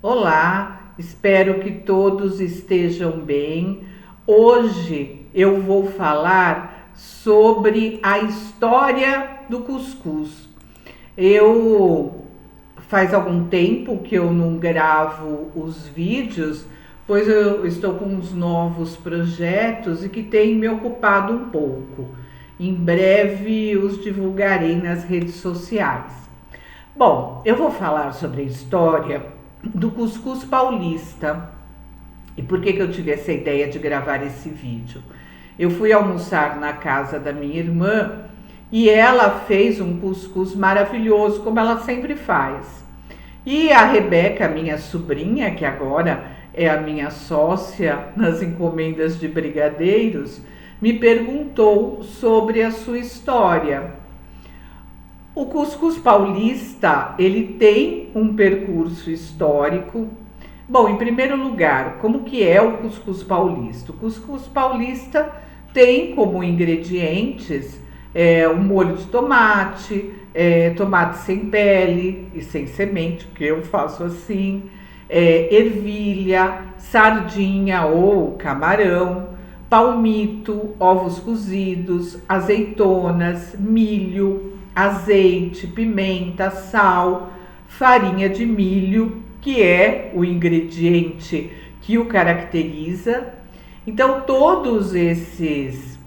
Olá, espero que todos estejam bem. Hoje eu vou falar sobre a história do cuscuz. Eu faz algum tempo que eu não gravo os vídeos, pois eu estou com uns novos projetos e que tem me ocupado um pouco. Em breve os divulgarei nas redes sociais. Bom, eu vou falar sobre a história do cuscuz paulista. E por que eu tive essa ideia de gravar esse vídeo? Eu fui almoçar na casa da minha irmã e ela fez um cuscuz maravilhoso, como ela sempre faz. E a Rebeca, minha sobrinha, que agora é a minha sócia nas encomendas de brigadeiros, me perguntou sobre a sua história. O cuscuz paulista, ele tem um percurso histórico. Bom, em primeiro lugar, como que é o cuscuz paulista? O cuscuz paulista tem como ingredientes um molho de tomate, tomate sem pele e sem semente, que eu faço assim, ervilha, sardinha ou camarão, palmito, ovos cozidos, azeitonas, milho, azeite, pimenta, sal, farinha de milho, que é o ingrediente que o caracteriza. Então, todos esses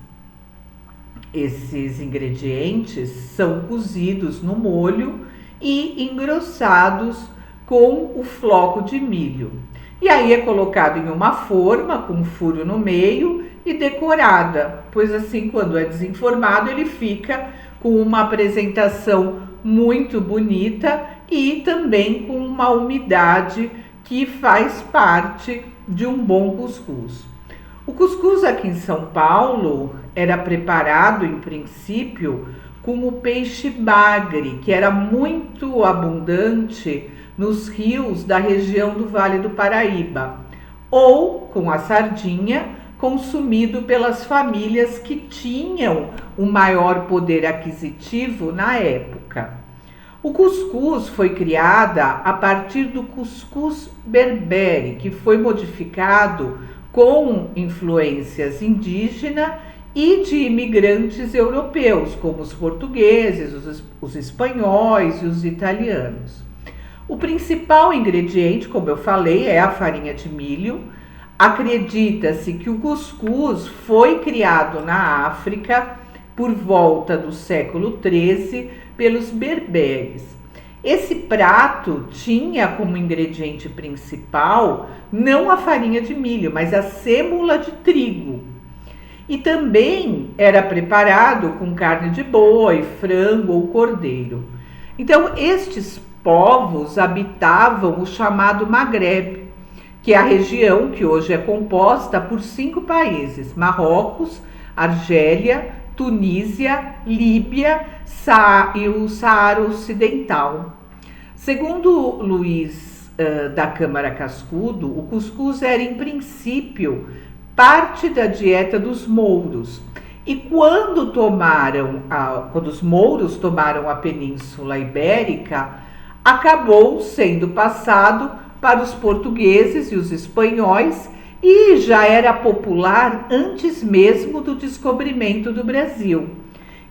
ingredientes são cozidos no molho e engrossados com o floco de milho. E aí é colocado em uma forma com um furo no meio e decorada, pois assim, quando é desenformado, ele fica com uma apresentação muito bonita e também com uma umidade que faz parte de um bom cuscuz. O cuscuz aqui em São Paulo era preparado, em princípio, com o peixe bagre, que era muito abundante nos rios da região do Vale do Paraíba, ou com a sardinha, consumido pelas famílias que tinham o maior poder aquisitivo na época. O cuscuz foi criada a partir do cuscuz berbere, que foi modificado com influências indígenas e de imigrantes europeus, como os portugueses, os espanhóis e os italianos. O principal ingrediente, como eu falei, é a farinha de milho. Acredita-se que o cuscuz foi criado na África por volta do século XIII pelos berberes. Esse prato tinha como ingrediente principal não a farinha de milho, mas a sêmula de trigo. E também era preparado com carne de boi, frango ou cordeiro. Então, estes povos habitavam o chamado Maghreb, que é a região que hoje é composta por 5 países: Marrocos, Argélia, Tunísia, Líbia e o Saara Ocidental. Segundo Luiz da Câmara Cascudo, o cuscuz era, em princípio, parte da dieta dos mouros. E quando os mouros tomaram a Península Ibérica, acabou sendo passado para os portugueses e os espanhóis e já era popular antes mesmo do descobrimento do Brasil.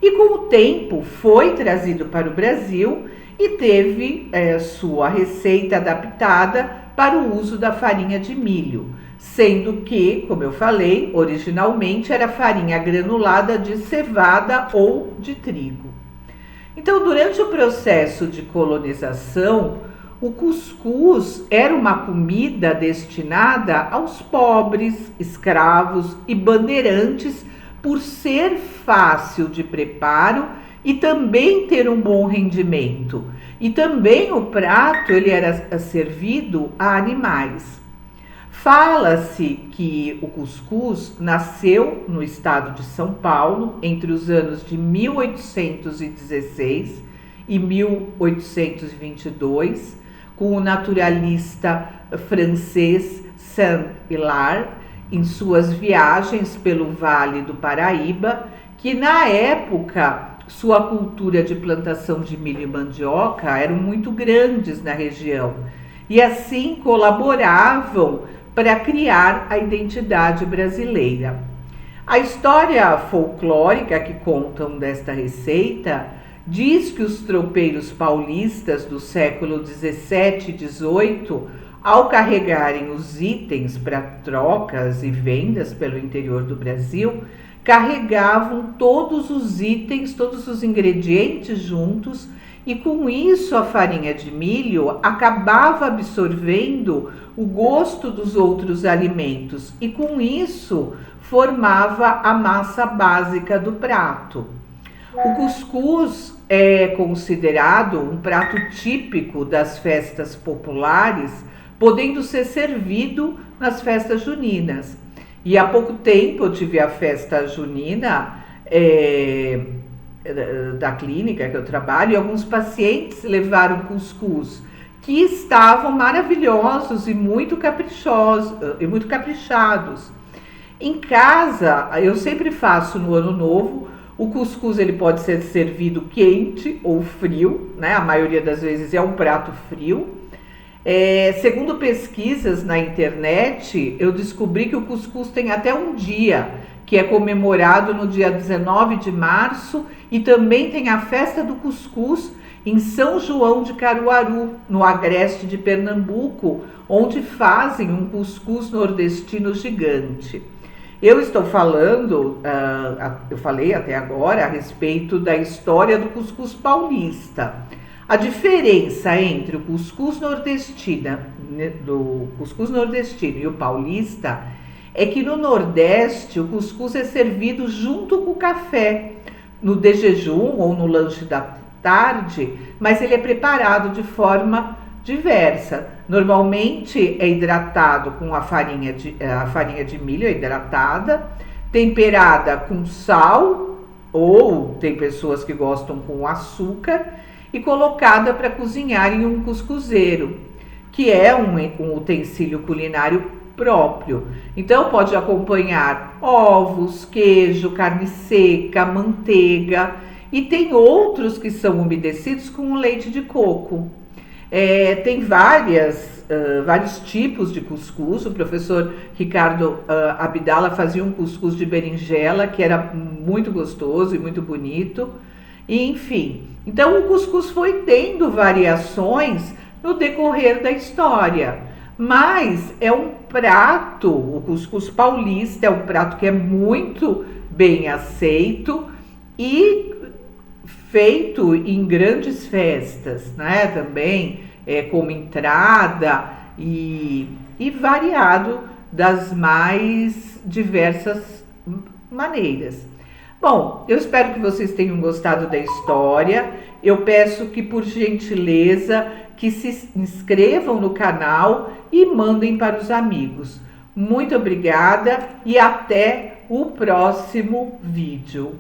E com o tempo foi trazido para o Brasil e teve sua receita adaptada para o uso da farinha de milho, sendo que, como eu falei, originalmente era farinha granulada de cevada ou de trigo. Então, durante o processo de colonização, o cuscuz era uma comida destinada aos pobres, escravos e bandeirantes por ser fácil de preparo e também ter um bom rendimento. E também o prato ele era servido a animais. Fala-se que o cuscuz nasceu no estado de São Paulo entre os anos de 1816 e 1822, com o naturalista francês Saint-Hilaire em suas viagens pelo Vale do Paraíba, que na época sua cultura de plantação de milho e mandioca eram muito grandes na região. e assim colaboravam para criar a identidade brasileira. A história folclórica que contam desta receita diz que os tropeiros paulistas do século 17 e 18, ao carregarem os itens para trocas e vendas pelo interior do Brasil, carregavam todos os itens, todos os ingredientes juntos, e com isso a farinha de milho acabava absorvendo o gosto dos outros alimentos e com isso formava a massa básica do prato. O cuscuz é considerado um prato típico das festas populares, podendo ser servido nas festas juninas. E há pouco tempo eu tive a festa junina da clínica que eu trabalho, e alguns pacientes levaram cuscuz que estavam maravilhosos e muito caprichosos e muito caprichados. Em casa, eu sempre faço no Ano Novo. O cuscuz ele pode ser servido quente ou frio, né? A maioria das vezes é um prato frio. Segundo pesquisas na internet, eu descobri que o cuscuz tem até um dia, que é comemorado no dia 19 de março, e também tem a festa do cuscuz em São João de Caruaru, no agreste de Pernambuco, onde fazem um cuscuz nordestino gigante. Eu estou falando, eu falei até agora a respeito da história do cuscuz paulista. A diferença entre o cuscuz nordestino e o paulista é que no Nordeste o cuscuz é servido junto com o café, no de jejum ou no lanche da tarde, mas ele é preparado de forma diversa. Normalmente é hidratado com a farinha de milho hidratada, temperada com sal, ou tem pessoas que gostam com açúcar, e colocada para cozinhar em um cuscuzeiro, que é um utensílio culinário próprio. Então pode acompanhar ovos, queijo, carne seca, manteiga, e tem outros que são umedecidos com leite de coco. Tem vários tipos de cuscuz. O professor Ricardo Abdala fazia um cuscuz de berinjela que era muito gostoso e muito bonito. E, enfim, então o cuscuz foi tendo variações no decorrer da história, mas é um prato, o cuscuz paulista é um prato que é muito bem aceito e feito em grandes festas, né? Também como entrada e variado das mais diversas maneiras. Bom, eu espero que vocês tenham gostado da história. Eu peço que, por gentileza, que se inscrevam no canal e mandem para os amigos. Muito obrigada e até o próximo vídeo.